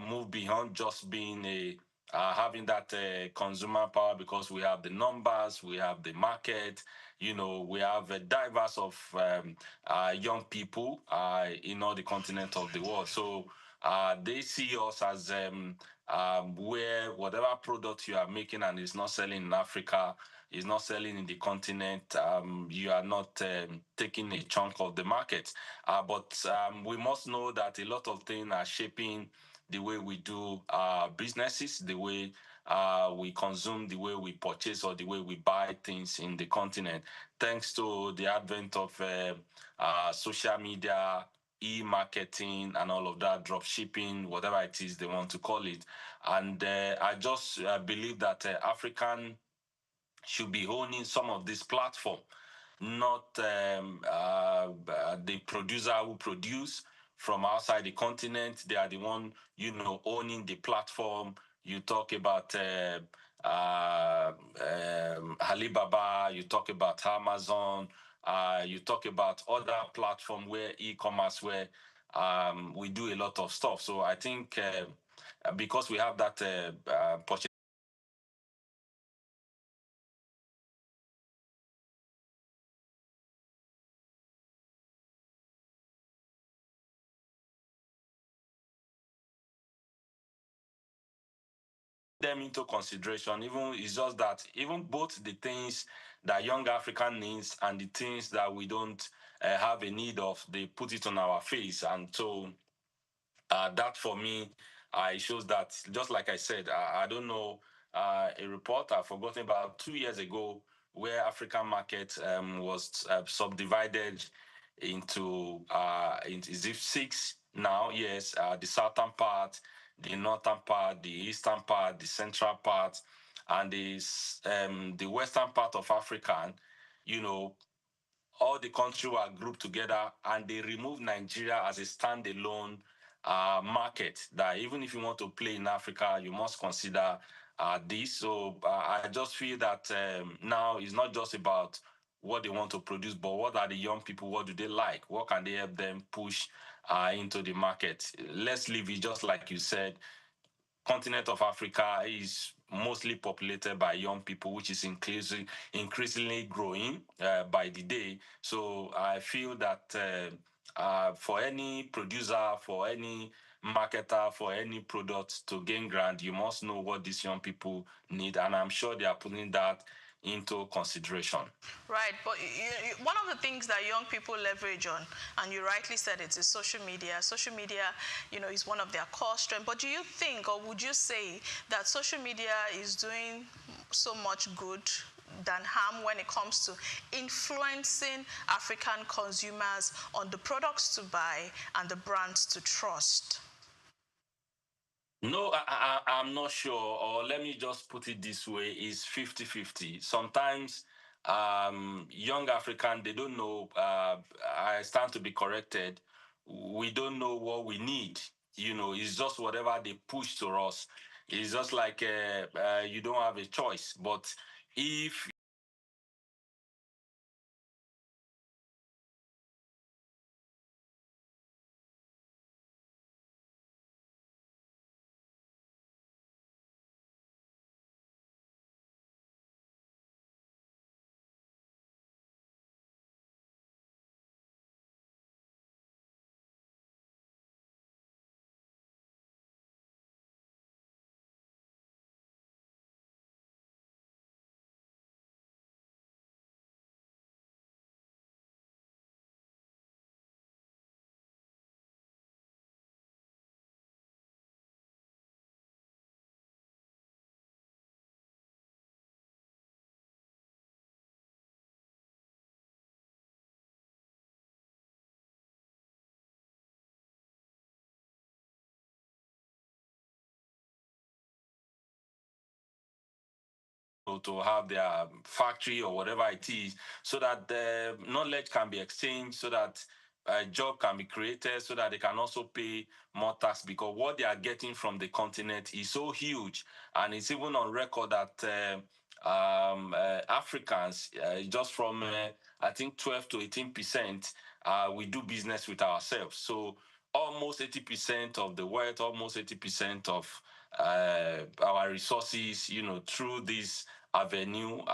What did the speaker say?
move beyond just being a having that consumer power, because we have the numbers, we have the market, we have a diverse of young people in all the continent of the world. So they see us as where whatever product you are making and is not selling in Africa, is not selling in the continent, you are not taking a chunk of the market. But we must know that a lot of things are shaping the way we do businesses, the way we consume, the way we purchase, or the way we buy things in the continent, thanks to the advent of social media, e-marketing, and all of that, drop shipping, whatever it is they want to call it. And I just believe that African should be owning some of this platform, not the producer who produce from outside the continent. They are the one, owning the platform. You talk about Alibaba, you talk about Amazon, you talk about other platform where e-commerce, where we do a lot of stuff. So I think because we have that purchase them into consideration. Even it's just that even both the things that young African needs and the things that we don't have a need of, they put it on our face. And so that for me, it shows that, just like I said, I don't know, a report I've forgotten about 2 years ago, where African market was subdivided into is it six now? Yes, the southern part, the northern part, the eastern part, the central part, and the western part of Africa. You know, all the countries were grouped together, and they removed Nigeria as a standalone market. That even if you want to play in Africa, you must consider this. So I just feel that now it's not just about what they want to produce, but what are the young people? What do they like? What can they help them push into the market? Let's leave it, just like you said. Continent of Africa is mostly populated by young people, which is increasingly growing by the day. So I feel that for any producer, for any marketer, for any product to gain ground, you must know what these young people need. And I'm sure they are putting that into consideration. Right, but one of the things that young people leverage on, and you rightly said it, is social media. Social media, is one of their core strengths. But do you think, or would you say, that social media is doing so much good than harm when it comes to influencing African consumers on the products to buy and the brands to trust? No, I'm not sure. Or let me just put it this way, it's 50-50. Sometimes young African, they don't know, I stand to be corrected, we don't know what we need. It's just whatever they push to us. It's just like you don't have a choice. But if to have their factory or whatever it is, so that the knowledge can be exchanged, so that a job can be created, so that they can also pay more tax, because what they are getting from the continent is so huge. And it's even on record that Africans, just from I think 12 to 18%, we do business with ourselves. So almost 80% of the wealth, almost 80% of our resources, through this avenue.